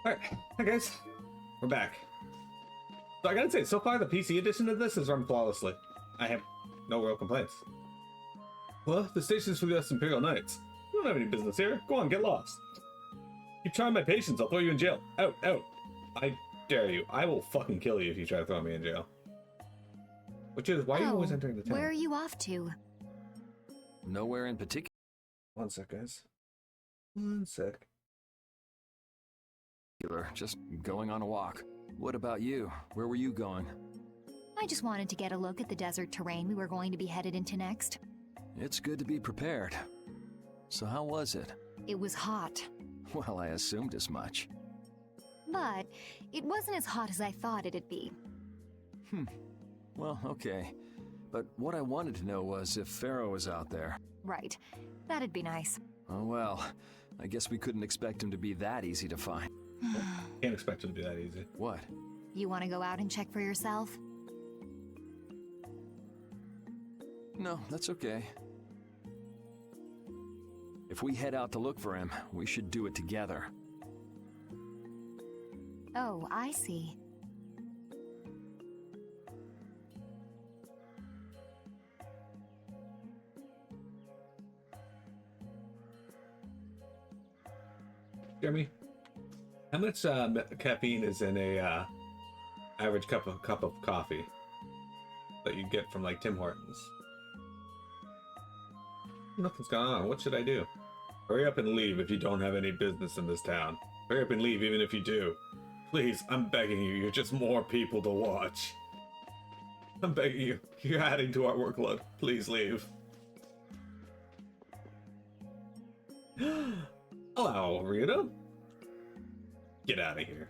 Alright, hi guys. We're back. So I gotta say, so far the PC edition of this has run flawlessly. I have no real complaints. Well, the station's for the US Imperial Knights. You don't have any business here. Go on, get lost. Keep trying my patience, I'll throw you in jail. Out, out. I dare you. I will fucking kill you if you try to throw me in jail. Which is, why are you always entering the town? Where are you off to? Nowhere in particular. One sec, guys. One sec. Just going on a walk. What about you? Where were you going? I just wanted to get a look at the desert terrain we were going to be headed into next. It's good to be prepared. So how was it? It was hot. Well, I assumed as much. But it wasn't as hot as I thought it'd be. Well, okay. But what I wanted to know was if Pharaoh was out there. Right. That'd be nice. Oh well, I guess we couldn't expect him to be that easy to find. Can't expect it to be that easy. What? You want to go out and check for yourself? No, that's okay. If we head out to look for him, we should do it together. Oh, I see. Jeremy, how much caffeine is in a average cup of coffee that you get from like Tim Hortons? Nothing's going on. What should I do? Hurry up and leave if you don't have any business in this town. Hurry up and leave even if you do. Please, I'm begging you. You're just more people to watch. I'm begging you. You're adding to our workload. Please leave. Hello, Rita. Get out of here.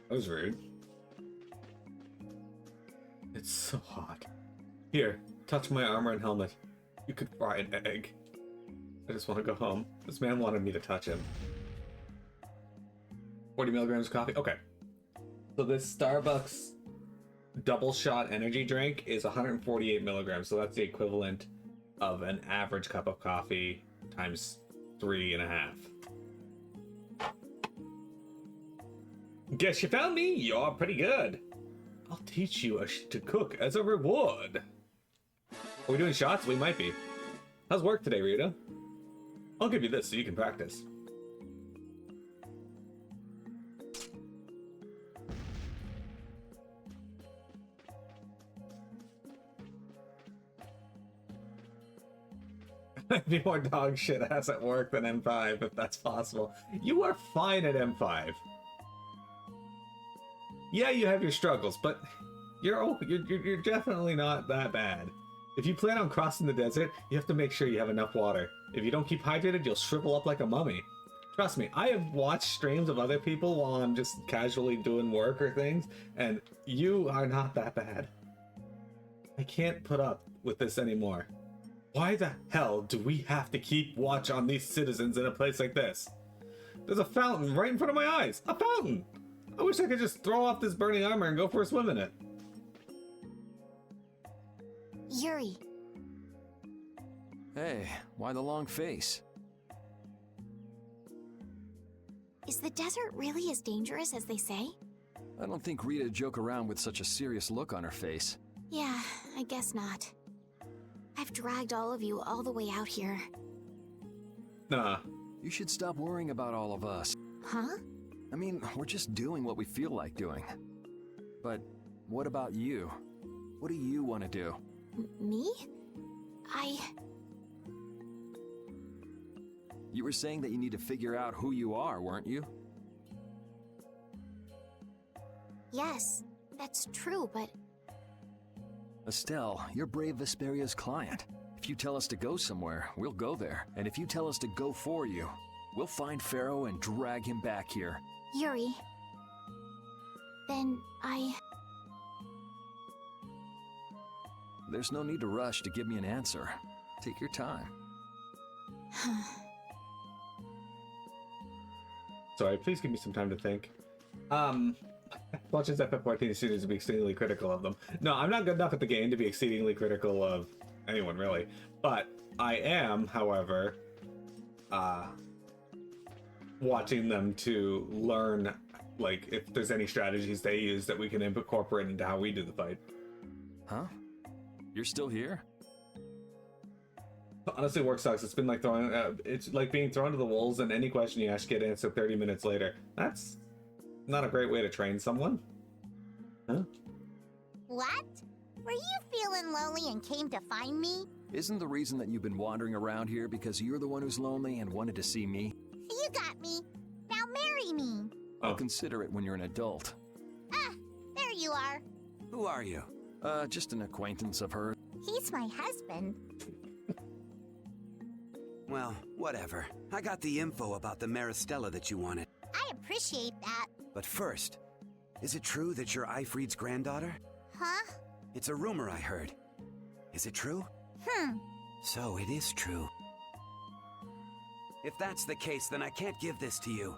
That was rude. It's so hot. Here, touch my armor and helmet. You could fry an egg. I just want to go home. This man wanted me to touch him. 40 milligrams of coffee? Okay. So this Starbucks double shot energy drink is 148 milligrams. So that's the equivalent of an average cup of coffee times 3.5. Guess you found me? You're pretty good. I'll teach you to cook as a reward. Are we doing shots? We might be. How's work today, Rita? I'll give you this so you can practice. I'd be more dog shit ass at work than M5 if that's possible. You are fine at M5. Yeah, you have your struggles, but you're definitely not that bad. If you plan on crossing the desert, you have to make sure you have enough water. If you don't keep hydrated, you'll shrivel up like a mummy. Trust me, I have watched streams of other people while I'm just casually doing work or things, and you are not that bad. I can't put up with this anymore. Why the hell do we have to keep watch on these citizens in a place like this? There's a fountain right in front of my eyes. A fountain! I wish I could just throw off this burning armor and go for a swim in it. Yuri. Hey, why the long face? Is the desert really as dangerous as they say? I don't think Rita joke around with such a serious look on her face. Yeah, I guess not. I've dragged all of you all the way out here. Nah. You should stop worrying about all of us. Huh? I mean, we're just doing what we feel like doing. But what about you? What do you want to do? Me? You were saying that you need to figure out who you are, weren't you? Yes, that's true, but... Estelle, you're brave Vesperia's client. If you tell us to go somewhere, we'll go there. And if you tell us to go for you, we'll find Pharaoh and drag him back here. Yuri... Then There's no need to rush to give me an answer. Take your time. Sorry, please give me some time to think. Much as FF14 students to be exceedingly critical of them. No, I'm not good enough at the game to be exceedingly critical of anyone, really. But I am, however, watching them to learn, like, if there's any strategies they use that we can incorporate into how we do the fight. Huh? You're still here? Honestly, work sucks. It's been like throwing, it's like being thrown to the wolves, and any question you ask get answered 30 minutes later. That's not a great way to train someone. Huh? What? Were you feeling lonely and came to find me? Isn't the reason that you've been wandering around here because you're the one who's lonely and wanted to see me? You got me. Now marry me. I'll consider it when you're an adult. Ah, there you are. Who are you? Just an acquaintance of hers. He's my husband. Well, whatever. I got the info about the Maristella that you wanted. I appreciate that. But first, is it true that you're Eifried's granddaughter? Huh? It's a rumor I heard. Is it true? So it is true. If that's the case, then I can't give this to you.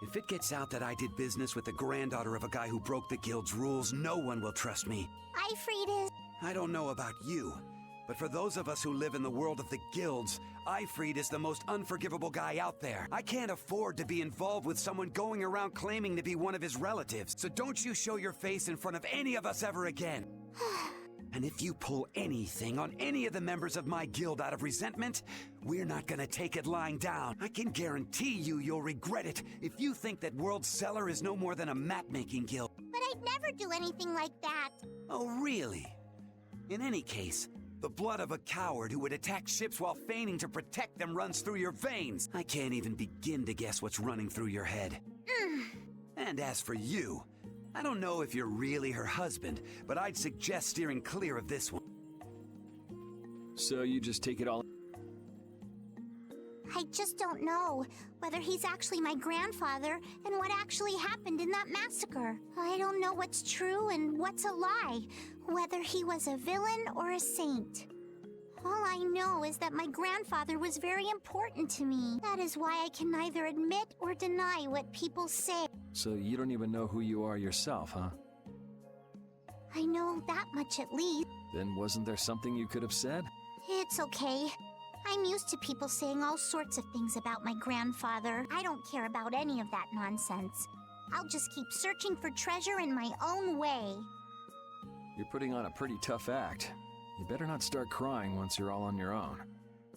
If it gets out that I did business with the granddaughter of a guy who broke the guild's rules, no one will trust me. Eifried is... I don't know about you, but for those of us who live in the world of the guilds, Eifried is the most unforgivable guy out there. I can't afford to be involved with someone going around claiming to be one of his relatives, so don't you show your face in front of any of us ever again. And if you pull anything on any of the members of my guild out of resentment, we're not gonna take it lying down. I can guarantee you'll regret it if you think that World Cellar is no more than a map-making guild. But I'd never do anything like that. Oh, really? In any case, the blood of a coward who would attack ships while feigning to protect them runs through your veins. I can't even begin to guess what's running through your head. And as for you, I don't know if you're really her husband, but I'd suggest steering clear of this one. So you just take it all... I just don't know whether he's actually my grandfather and what actually happened in that massacre. I don't know what's true and what's a lie, whether he was a villain or a saint. All I know is that my grandfather was very important to me. That is why I can neither admit or deny what people say. So you don't even know who you are yourself, huh? I know that much at least. Then wasn't there something you could have said? It's okay. I'm used to people saying all sorts of things about my grandfather. I don't care about any of that nonsense. I'll just keep searching for treasure in my own way. You're putting on a pretty tough act. You better not start crying once you're all on your own.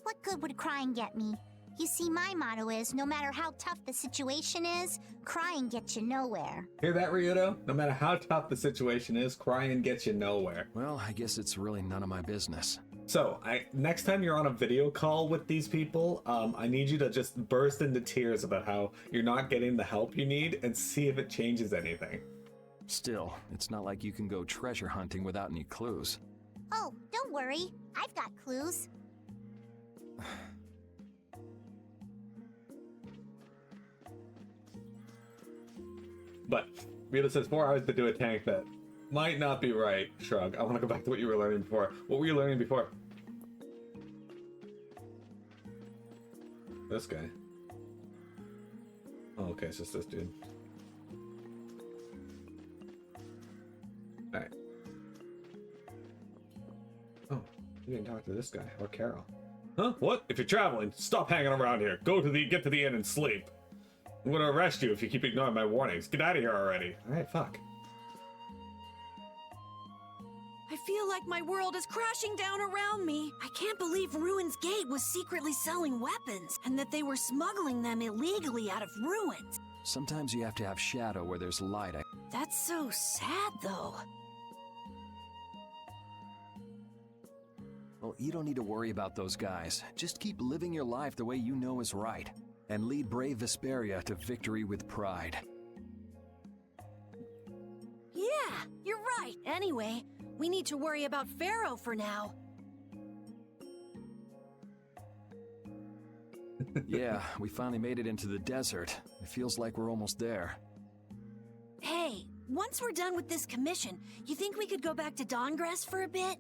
What good would crying get me? You see, my motto is, no matter how tough the situation is, crying gets you nowhere. Hear that, Ryudo? No matter how tough the situation is, crying gets you nowhere. Well, I guess it's really none of my business. So, next time you're on a video call with these people, I need you to just burst into tears about how you're not getting the help you need and see if it changes anything. Still, it's not like you can go treasure hunting without any clues. Oh, don't worry. I've got clues. But Ryudo says 4 hours to do a tank that might not be right. Shrug. I want to go back to what you were learning before. What were you learning before? This guy. Oh, okay, it's just this dude. Alright. Oh, you didn't talk to this guy or Carol. Huh? What? If you're traveling, stop hanging around here. Get to the inn and sleep. I'm gonna arrest you if you keep ignoring my warnings. Get out of here already. Alright, fuck. I feel like my world is crashing down around me. I can't believe Ruin's Gate was secretly selling weapons, and that they were smuggling them illegally out of ruins. Sometimes you have to have shadow where there's light. That's so sad, though. Well, you don't need to worry about those guys. Just keep living your life the way you know is right. And lead brave Vesperia to victory with pride. Yeah, you're right. Anyway, we need to worry about Pharaoh for now. Yeah, we finally made it into the desert. It feels like we're almost there. Hey, once we're done with this commission, you think we could go back to Dawngrass for a bit?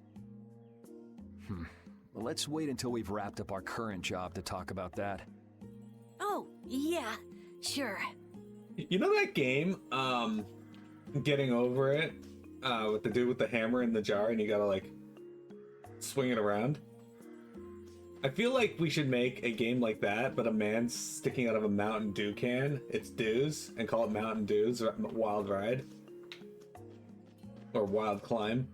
Well, let's wait until we've wrapped up our current job to talk about that. Oh, yeah, sure. You know that game, Getting Over It, with the dude with the hammer in the jar and you gotta, like, swing it around? I feel like we should make a game like that, but a man sticking out of a Mountain Dew can. It's Dews, and call it Mountain Dews or Wild Ride. Or Wild Climb.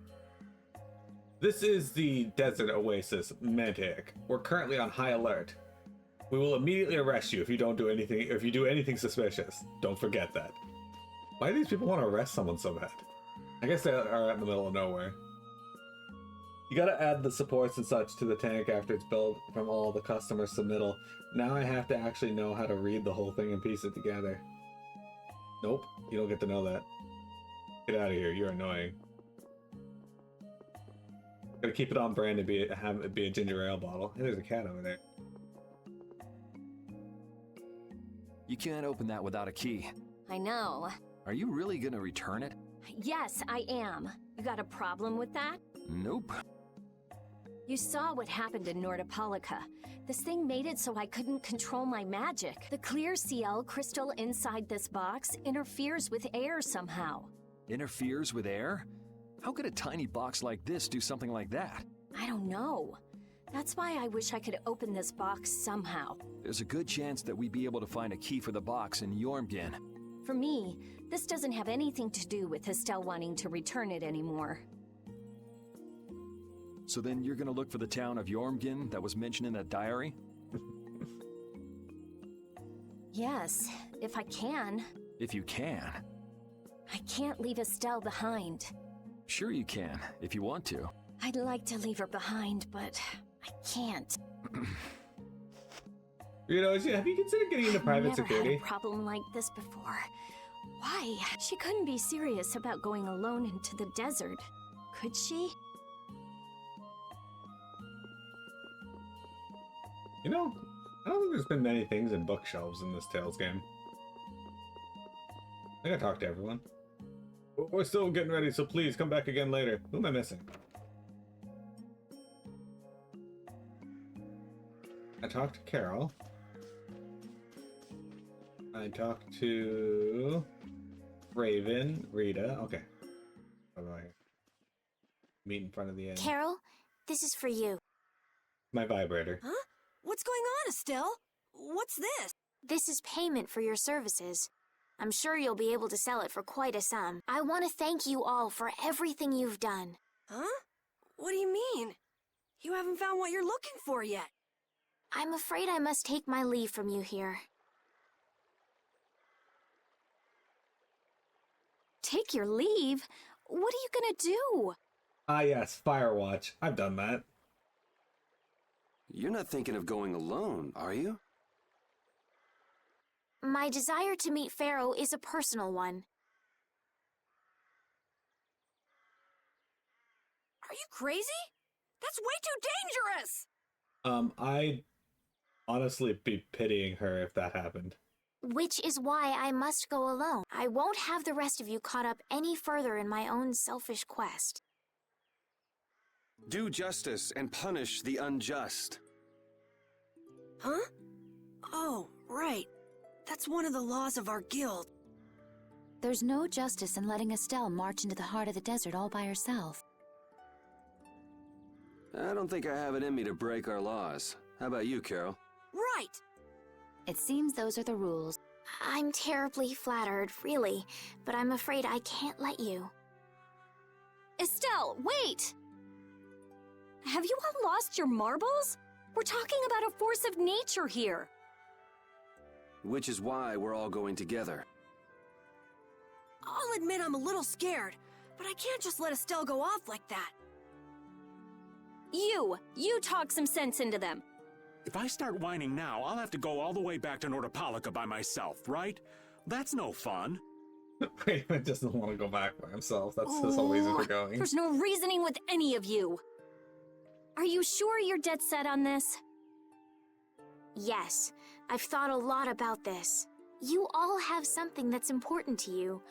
This is the Desert Oasis, Mantic. We're currently on high alert. We will immediately arrest you if you don't do anything, if you do anything suspicious. Don't forget that. Why do these people want to arrest someone so bad? I guess they are in the middle of nowhere. You gotta add the supports and such to the tank after it's built from all the customer submittal. Now I have to actually know how to read the whole thing and piece it together. Nope, you don't get to know that. Get out of here, you're annoying. Gotta keep it on brand to have it be a ginger ale bottle. Hey, there's a cat over there. You can't open that without a key. I know. Are you really gonna return it? Yes, I am. You got a problem with that? Nope. You saw what happened in Nordopolica. This thing made it so I couldn't control my magic. The clear CL crystal inside this box interferes with air somehow. Interferes with air? How could a tiny box like this do something like that? I don't know. That's why I wish I could open this box somehow. There's a good chance that we'd be able to find a key for the box in Jormungand. For me, this doesn't have anything to do with Estelle wanting to return it anymore. So then you're gonna look for the town of Jormungand that was mentioned in that diary? Yes, if I can. If you can. I can't leave Estelle behind. Sure you can, if you want to. I'd like to leave her behind, but I can't. You know, have you considered getting into private security? I've never had a problem like this before. Why? She couldn't be serious about going alone into the desert, could she? You know, I don't think there's been many things in bookshelves in this Tales game. I gotta talk to everyone. We're still getting ready, so please come back again later. Who am I missing? I talked to Carol. I talked to Raven, Rita. Okay. Bye-bye. Meet in front of the end. Carol, this is for you. My vibrator. Huh? What's going on, Estelle? What's this? This is payment for your services. I'm sure you'll be able to sell it for quite a sum. I want to thank you all for everything you've done. Huh? What do you mean? You haven't found what you're looking for yet. I'm afraid I must take my leave from you here. Take your leave? What are you gonna do? Ah yes, Firewatch. I've done that. You're not thinking of going alone, are you? My desire to meet Pharaoh is a personal one. Are you crazy? That's way too dangerous! I'd honestly be pitying her if that happened. Which is why I must go alone. I won't have the rest of you caught up any further in my own selfish quest. Do justice and punish the unjust. Huh? Oh, right. That's one of the laws of our guild. There's no justice in letting Estelle march into the heart of the desert all by herself. I don't think I have it in me to break our laws. How about you, Carol? Right! It seems those are the rules. I'm terribly flattered, really, but I'm afraid I can't let you. Estelle, wait! Have you all lost your marbles? We're talking about a force of nature here. Which is why we're all going together. I'll admit I'm a little scared, but I can't just let Estelle go off like that. You talk some sense into them. If I start whining now, I'll have to go all the way back to Nordopolica by myself, right? That's no fun. Raven doesn't want to go back by himself. That's his whole reason for going. There's no reasoning with any of you. Are you sure you're dead set on this? Yes, I've thought a lot about this. You all have something that's important to you.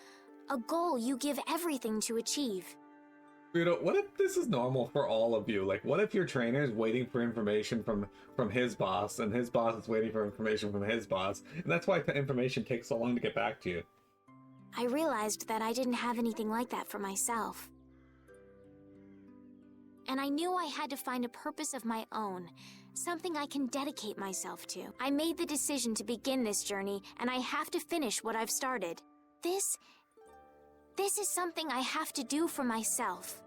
A goal you give everything to achieve. You know, what if this is normal for all of you? Like, what if your trainer is waiting for information from his boss, and his boss is waiting for information from his boss, and that's why the information takes so long to get back to you? I realized that I didn't have anything like that for myself. and I knew I had to find a purpose of my own, something I can dedicate myself to. I made the decision to begin this journey, and I have to finish what I've started. This is something I have to do for myself.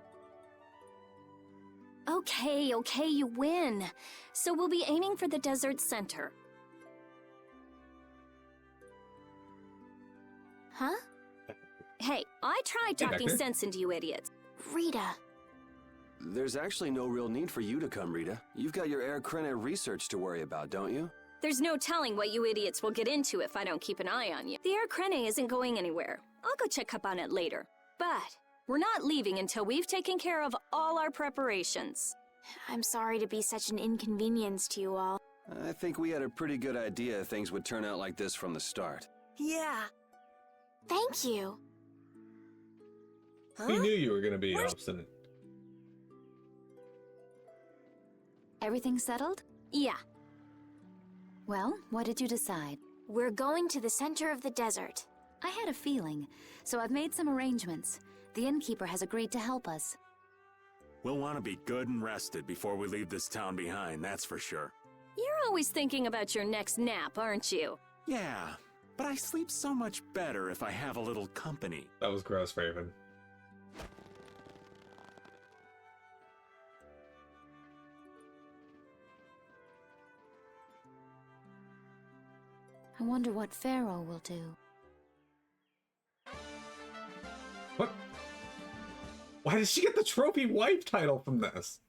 Okay, you win. So we'll be aiming for the desert center. Huh? Hey, I tried talking Vector. sense into you idiots. Rita. There's actually no real need for you to come, Rita. You've got your Air Krena research to worry about, don't you? There's no telling what you idiots will get into if I don't keep an eye on you. The Air Krene isn't going anywhere. I'll go check up on it later. But we're not leaving until we've taken care of all our preparations. I'm sorry to be such an inconvenience to you all. I think we had a pretty good idea things would turn out like this from the start. Yeah. Thank you. We knew you were gonna be obstinate. Everything settled? Yeah. Well, what did you decide? We're going to the center of the desert. I had a feeling, so I've made some arrangements. The innkeeper has agreed to help us. We'll want to be good and rested before we leave this town behind, that's for sure. You're always thinking about your next nap, aren't you? Yeah, but I sleep so much better if I have a little company. That was gross, Raven. I wonder what Pharaoh will do. What? Why did she get the trophy wife title from this?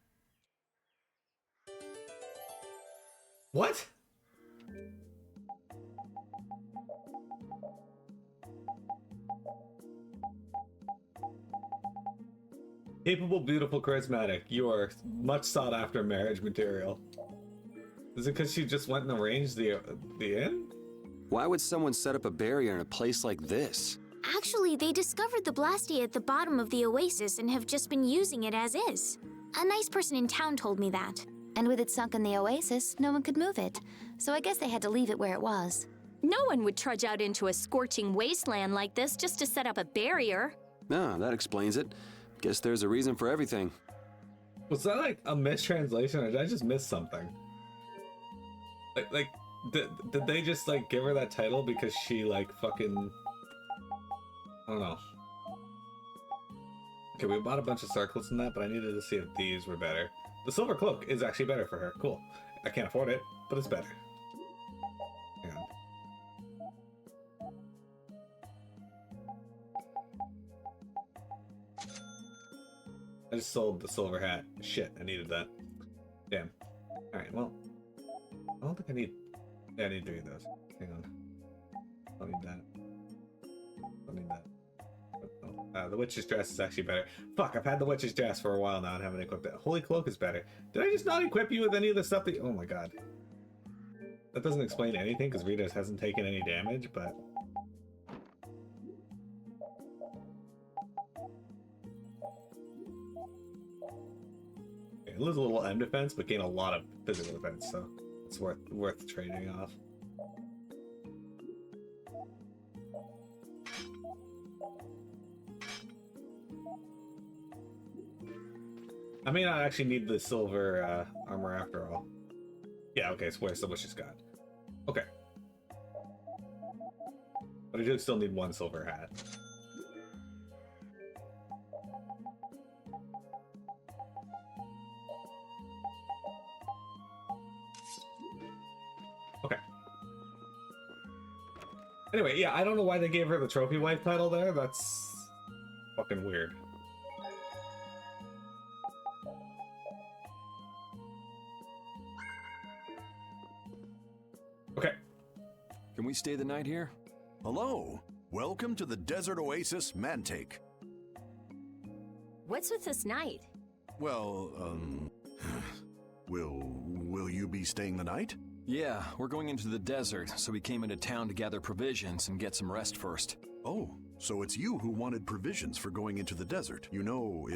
What? Capable, beautiful, charismatic. You are much sought after marriage material. Is it because she just went and arranged the inn? Why would someone set up a barrier in a place like this? Actually, they discovered the blastia at the bottom of the oasis and have just been using it as is. A nice person in town told me that. And with it sunk in the oasis, no one could move it. So I guess they had to leave it where it was. No one would trudge out into a scorching wasteland like this just to set up a barrier. Ah, that explains it. Guess there's a reason for everything. Was that like a mistranslation, or did I just miss something? Did they just like give her that title because she like fucking... I don't know. Okay, we bought a bunch of circlets in that, but I needed to see if these were better. The silver cloak is actually better for her. Cool. I can't afford it, but it's better. Hang on. I just sold the silver hat. Shit, I needed that. Damn. Alright, well. I don't think I need... Yeah, I need 3 of those. Hang on. Don't need that. Don't need that. Oh, the witch's dress is actually better. Fuck, I've had the witch's dress for a while now and haven't equipped it. Holy cloak is better. Did I just not equip you with any of the stuff that... Oh my god. That doesn't explain anything because Rita hasn't taken any damage, but... Okay, lose a little M defense, but gain a lot of physical defense, so it's worth trading off. I may not actually need the silver armor after all. Yeah, okay, so where's the witch's god? Okay. But I do still need 1 silver hat. Okay. Anyway, yeah, I don't know why they gave her the trophy wife title there. That's fucking weird. Okay. Can we stay the night here? Hello. Welcome to the Desert Oasis Mantake. What's with this night? Well, will you be staying the night? Yeah, we're going into the desert, so we came into town to gather provisions and get some rest first. Oh, so it's you who wanted provisions for going into the desert. You know,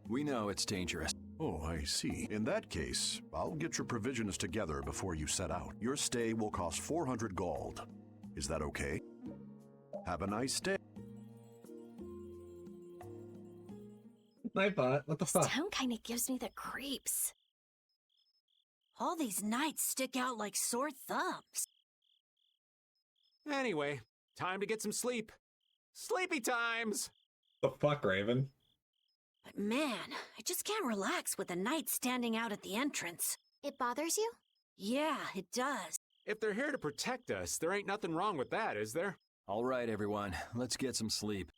We know it's dangerous. Oh, I see. In that case, I'll get your provisions together before you set out. Your stay will cost 400 gold. Is that okay? Have a nice day. Nightbot, what the This fuck? town kind of gives me the creeps. All these nights stick out like sore thumbs. Anyway, time to get some sleep. Sleepy times! The fuck, Raven? But man, I just can't relax with the knights standing out at the entrance. It bothers you? Yeah, it does. If they're here to protect us, there ain't nothing wrong with that, is there? All right, everyone, let's get some sleep.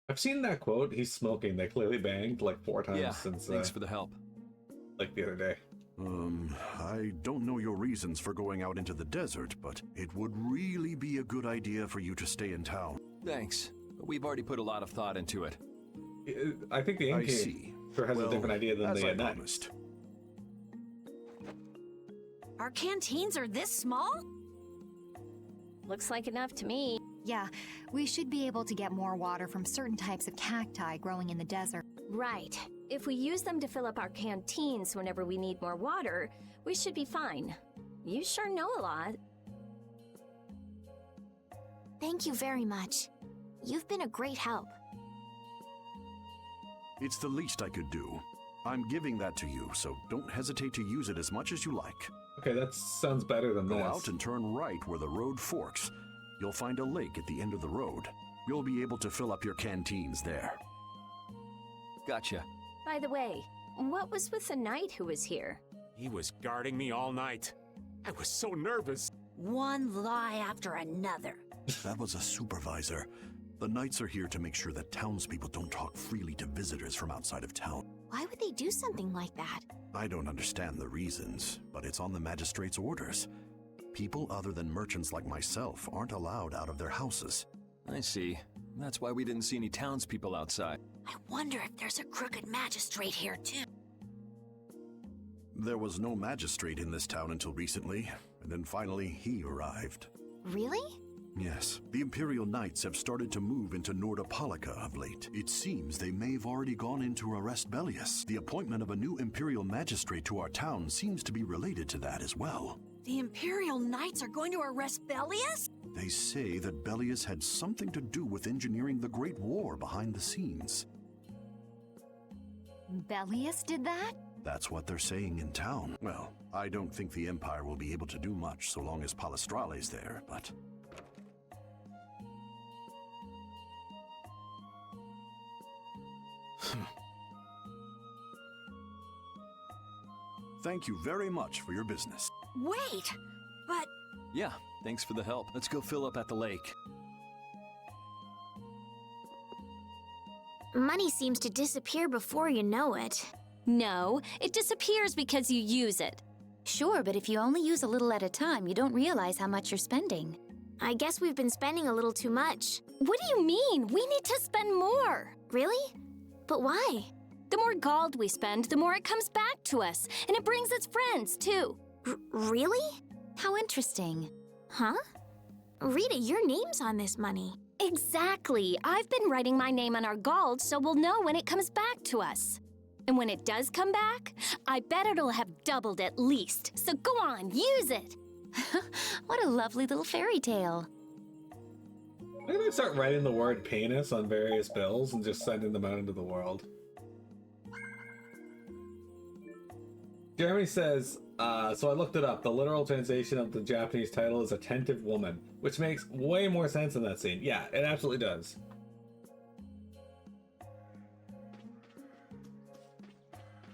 I've seen that quote. He's smoking. They clearly banged like 4 times Yeah, since thanks for the help. like the other day. I don't know your reasons for going out into the desert, but it would really be a good idea for you to stay in town. Thanks, but we've already put a lot of thought into it. I think the I innkeeper see. has a different idea than as the I knight. promised. Our canteens are this small? Looks like enough to me. Yeah, we should be able to get more water from certain types of cacti growing in the desert. Right. If we use them to fill up our canteens whenever we need more water, we should be fine. You sure know a lot. Thank you very much. You've been a great help. It's the least I could do. I'm giving that to you, so don't hesitate to use it as much as you like. Okay, that sounds better than Go this. out and turn right where the road forks. You'll find a lake at the end of the road. You'll be able to fill up your canteens there. Gotcha. By the way, what was with the knight who was here? He was guarding me all night. I was so nervous. One lie after another. That was a supervisor. The knights are here to make sure that townspeople don't talk freely to visitors from outside of town. Why would they do something like that? I don't understand the reasons, but it's on the magistrate's orders. People other than merchants like myself aren't allowed out of their houses. I see. That's why we didn't see any townspeople outside. I wonder if there's a crooked magistrate here too. There was no magistrate in this town until recently, and then finally he arrived. Really? Yes, the Imperial Knights have started to move into Nordopolica of late. It seems they may have already gone in to arrest Bellius. The appointment of a new Imperial Magistrate to our town seems to be related to that as well. The Imperial Knights are going to arrest Bellius? They say that Bellius had something to do with engineering the Great War behind the scenes. Bellius did that? That's what they're saying in town. Well, I don't think the Empire will be able to do much so long as Palestrale's there, but... Thank you very much for your business. Wait, but Yeah, thanks for the help. Let's go fill up at the lake. Money seems to disappear before you know it. No, it disappears because you use it. Sure, but if you only use a little at a time, you don't realize how much you're spending. I guess we've been spending a little too much. What do you mean? We need to spend more. Really? But why? The more gold we spend, the more it comes back to us. And it brings its friends, too. Really? How interesting. Huh? Rita, your name's on this money. Exactly. I've been writing my name on our gold so we'll know when it comes back to us. And when it does come back, I bet it'll have doubled at least. So go on, use it. What a lovely little fairy tale. I'm gonna start writing the word penis on various bills and just sending them out into the world. Jeremy says, so I looked it up. The literal translation of the Japanese title is attentive woman, which makes way more sense in that scene. Yeah, it absolutely does.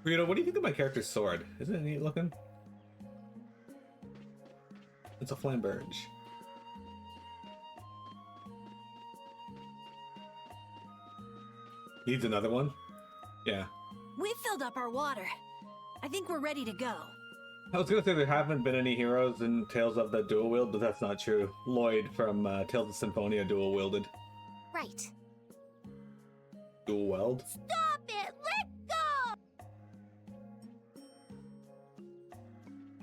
Rita, what do you think of my character's sword? Isn't it neat looking? It's a flamberge. Needs another one? Yeah. we filled up our water. I think we're ready to go. I was gonna say there haven't been any heroes in Tales of the Dual Wield, but that's not true. Lloyd from Tales of Symphonia dual wielded. Right. Dual weld? Stop it! Let go!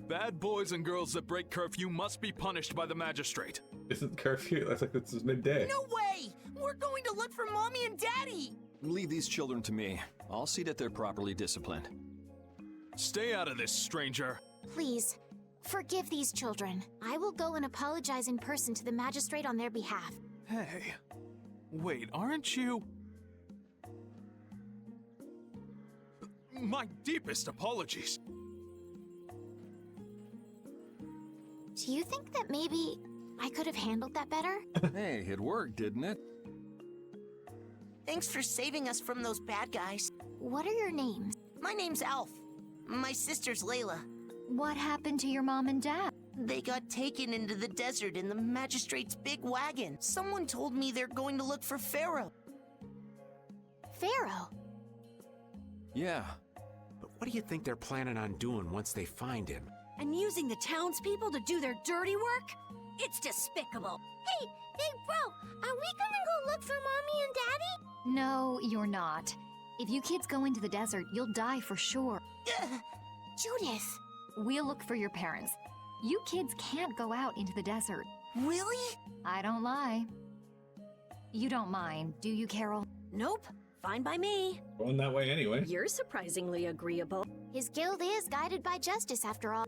Bad boys and girls that break curfew must be punished by the magistrate. Isn't curfew? That's like this is midday. No way! We're going to look for Mommy and Daddy! Leave these children to me. I'll see that they're properly disciplined. Stay out of this, stranger. Please, Forgive these children. I will go and apologize in person to the magistrate on their behalf. Hey. Wait, aren't you? My deepest apologies. Do you think that maybe I could have handled that better? Hey, it worked, didn't it? Thanks for saving us from those bad guys. What are your names? My name's Alf. My sister's Layla. What happened to your mom and dad? They got taken into the desert in the magistrate's big wagon. Someone told me they're going to look for Pharaoh. Pharaoh? Yeah. But what do you think they're planning on doing once they find him? And using the townspeople to do their dirty work? It's despicable. Hey, bro, are we gonna go look for Mommy and Daddy? No, you're not. If you kids go into the desert, you'll die for sure. Judith. We'll look for your parents. You kids can't go out into the desert. Really? I don't lie. You don't mind, do you, Carol? Nope. Fine by me. Going that way anyway. You're surprisingly agreeable. His guild is guided by justice, after all.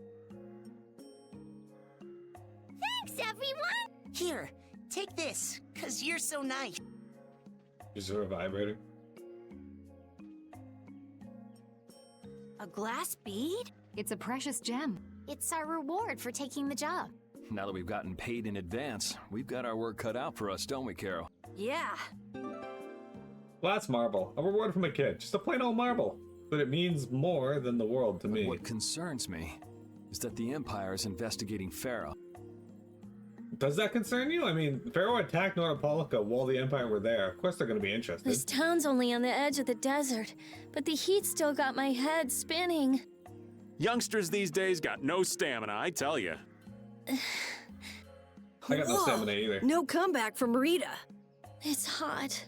Thanks, everyone! Here, take this, 'cause you're so nice. Is there a vibrator? A glass bead? It's a precious gem. It's our reward for taking the job. Now that we've gotten paid in advance, we've got our work cut out for us, don't we, Carol? Yeah. Glass marble. A reward from a kid. Just a plain old marble. But it means more than the world to me. What concerns me is that the Empire is investigating Pharaoh. Does that concern you? I mean, Pharaoh attacked Nordopolica while the Empire were there. Of course they're going to be interested. This town's only on the edge of the desert, but the heat still got my head spinning. Youngsters these days got no stamina, I tell you. I got no stamina either. No comeback from Rita. It's hot.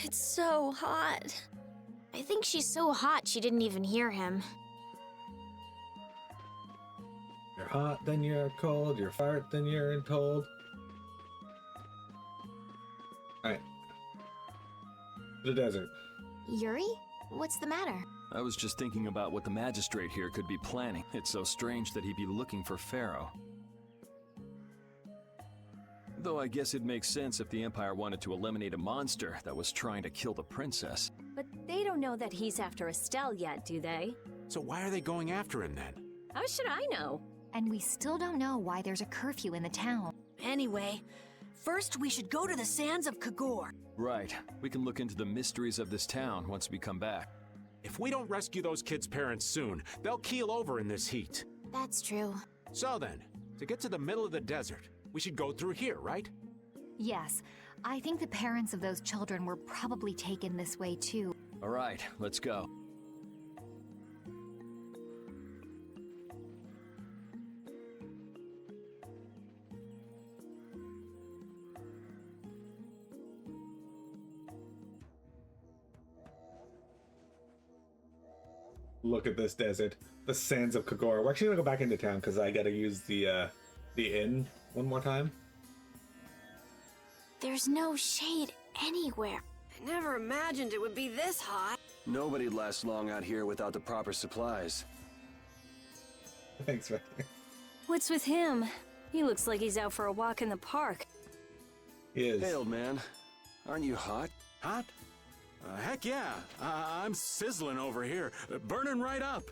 It's so hot. I think she's so hot she didn't even hear him. You're hot, then you're cold. You're fart, then you're told. Alright. The desert. Yuri? What's the matter? I was just thinking about what the magistrate here could be planning. It's so strange that he'd be looking for Pharaoh. Though I guess it makes sense if the Empire wanted to eliminate a monster that was trying to kill the princess. But they don't know that he's after Estelle yet, do they? So why are they going after him then? How should I know? And we still don't know why there's a curfew in the town. Anyway, first we should go to the sands of Kagor. Right. We can look into the mysteries of this town once we come back. If we don't rescue those kids' parents soon, they'll keel over in this heat. That's true. So then, to get to the middle of the desert, we should go through here, right? Yes, I think the parents of those children were probably taken this way too. All right, let's go. Look at this desert. The sands of Kagor. We're actually gonna go back into town because I gotta use the inn one more time. There's no shade anywhere. I never imagined it would be this hot. Nobody'd last long out here without the proper supplies. Thanks, Victor. What's with him? He looks like he's out for a walk in the park. He is. Hey, old man. Aren't you hot? Hot? Heck yeah. I'm sizzling over here. Burning right up.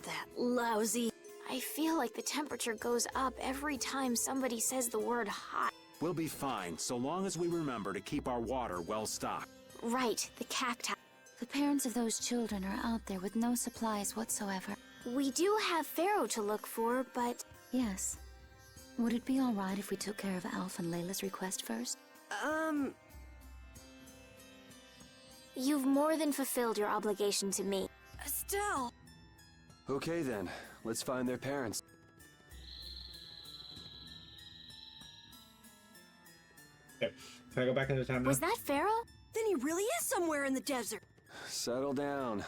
That lousy... I feel like the temperature goes up every time somebody says the word hot. We'll be fine, so long as we remember to keep our water well stocked. Right, the cacti. The parents of those children are out there with no supplies whatsoever. We do have Pharaoh to look for, but... Yes. Would it be alright if we took care of Alf and Layla's request first? You've more than fulfilled your obligation to me. Estelle! Okay then, let's find their parents. Yep. Can I go back into town now? Was that Pharaoh? Then he really is somewhere in the desert. Settle down.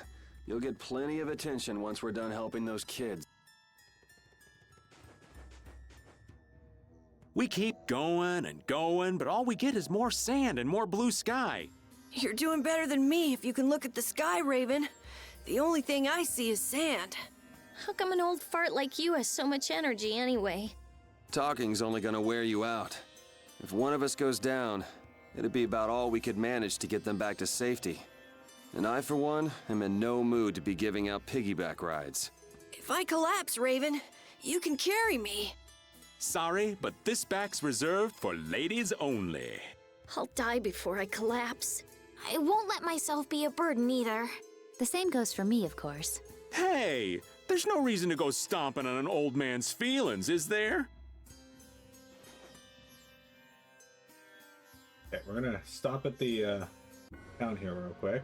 You'll get plenty of attention once we're done helping those kids. We keep going and going, but all we get is more sand and more blue sky. You're doing better than me if you can look at the sky, Raven. The only thing I see is sand. How come an old fart like you has so much energy anyway? Talking's only gonna wear you out. If one of us goes down, it'd be about all we could manage to get them back to safety. And I, for one, am in no mood to be giving out piggyback rides. If I collapse, Raven, you can carry me. Sorry, but this back's reserved for ladies only. I'll die before I collapse. I won't let myself be a burden either. The same goes for me, of course. Hey, there's no reason to go stomping on an old man's feelings, is there? Okay, we're gonna stop at the town here real quick.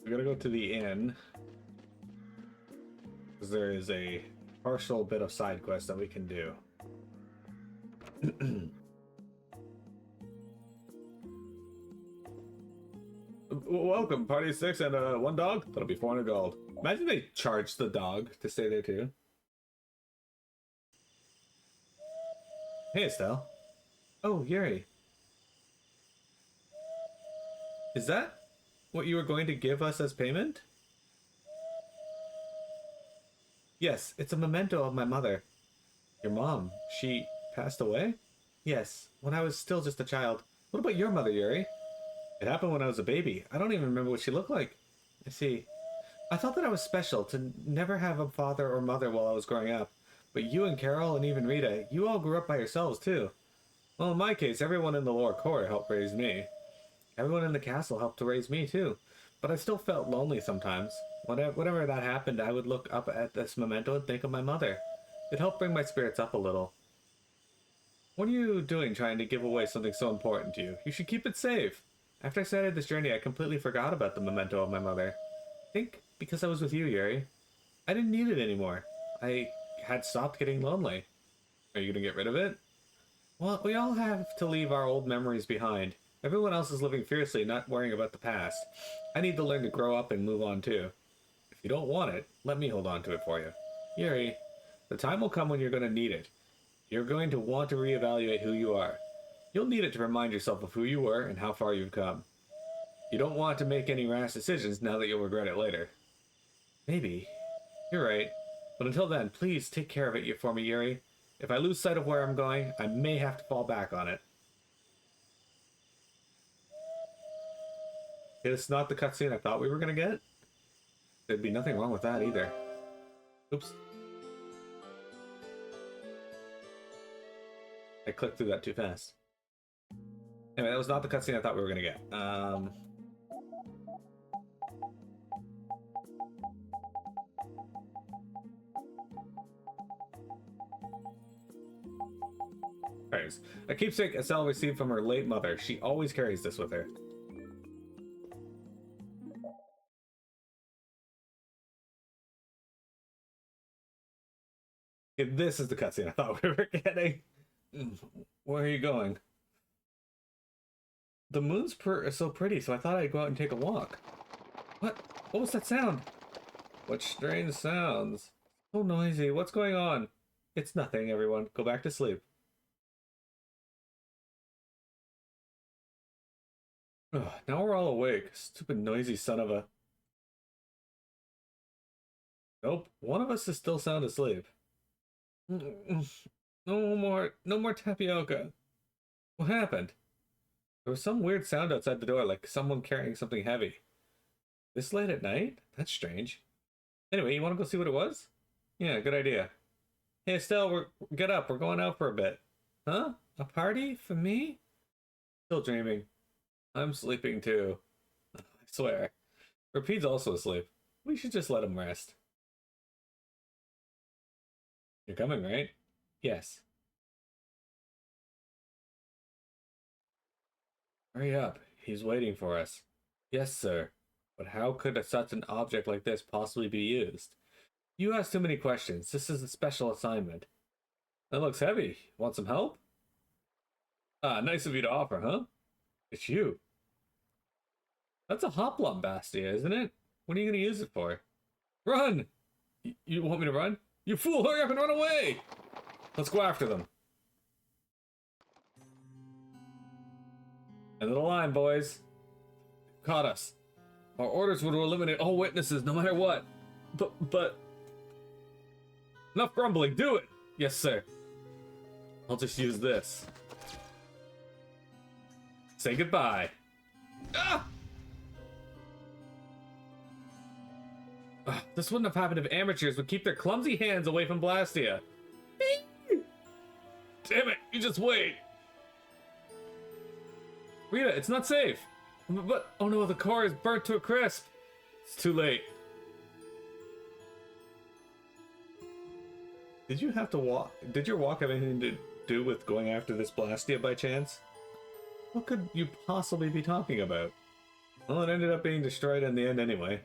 We gotta go to the inn, because there is a partial bit of side quest that we can do. Welcome, party 6 and one dog. That'll be 400 gold. Imagine they charge the dog to stay there too. Hey, Estelle. Oh, Yuri. Is that what you were going to give us as payment? Yes, it's a memento of my mother. Your mom, she passed away? Yes, when I was still just a child. What about your mother, Yuri? It happened when I was a baby. I don't even remember what she looked like. I see. I thought that I was special to never have a father or mother while I was growing up. But you and Carol and even Rita, you all grew up by yourselves too. Well, in my case, everyone in the lower court helped raise me. Everyone in the castle helped to raise me too. But I still felt lonely sometimes. Whenever that happened, I would look up at this memento and think of my mother. It helped bring my spirits up a little. What are you doing trying to give away something so important to you? You should keep it safe. After I started this journey, I completely forgot about the memento of my mother. I think because I was with you, Yuri. I didn't need it anymore. I had stopped getting lonely. Are you gonna get rid of it? Well, we all have to leave our old memories behind. Everyone else is living fiercely, not worrying about the past. I need to learn to grow up and move on too. If you don't want it, let me hold on to it for you. Yuri, the time will come when you're going to need it. You're going to want to reevaluate who you are. You'll need it to remind yourself of who you were and how far you've come. You don't want to make any rash decisions now that you'll regret it later. Maybe. You're right. But until then, please take care of it for me, Yuri. If I lose sight of where I'm going, I may have to fall back on it. It's not the cutscene I thought we were going to get. There'd be nothing wrong with that either. Oops. I clicked through that too fast. Anyway, that was not the cutscene I thought we were going to get. Anyways, a keepsake Estelle received from her late mother. She always carries this with her. This is the cutscene I thought we were getting. Where are you going? The moon's so pretty, so I thought I'd go out and take a walk. What? What was that sound? What strange sounds? So noisy. What's going on? It's nothing, everyone. Go back to sleep. Ugh, now we're all awake. Stupid noisy son of a... Nope. One of us is still sound asleep. No more tapioca. What happened? There was some weird sound outside the door, like someone carrying something heavy. This late at night? That's strange. Anyway, you want to go see what it was? Yeah, good idea. Hey, Estelle, get up. We're going out for a bit. Huh? A party? For me? Still dreaming. I'm sleeping too. I swear. Rapide's also asleep. We should just let him rest. You're coming, right? Yes. Hurry up. He's waiting for us. Yes, sir. But how could such an object like this possibly be used? You ask too many questions. This is a special assignment. That looks heavy. Want some help? Ah, nice of you to offer, huh? It's you. That's a hoplum bastia, isn't it? What are you going to use it for? Run! You want me to run? You fool, hurry up and run away! Let's go after them. End of the line, boys. Caught us. Our orders were to eliminate all witnesses, no matter what. But... Enough grumbling, do it! Yes, sir. I'll just use this. Say goodbye. Ah! This wouldn't have happened if amateurs would keep their clumsy hands away from Blastia. Damn it, you just wait. Rita, it's not safe. But, oh no, the car is burnt to a crisp. It's too late. Did you have to walk? Did your walk have anything to do with going after this Blastia by chance? What could you possibly be talking about? Well, it ended up being destroyed in the end anyway.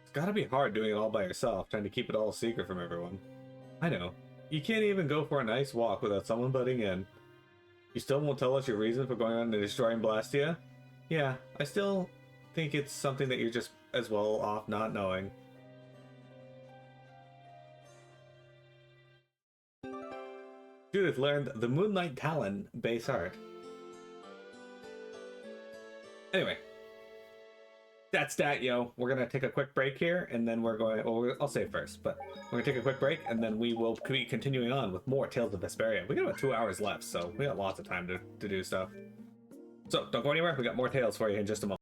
It's gotta be hard doing it all by yourself, trying to keep it all a secret from everyone. I know. You can't even go for a nice walk without someone butting in. You still won't tell us your reason for going on and destroying Blastia? Yeah, I still think it's something that you're just as well off not knowing. Judith learned the Moonlight Talon base art. Anyway, that's that, yo. We're gonna take a quick break here, and then we're going. Well, I'll say first, but we're gonna take a quick break, and then we will be continuing on with more Tales of Vesperia. We got about 2 hours left, so we got lots of time to do stuff. So don't go anywhere. We got more tales for you in just a moment.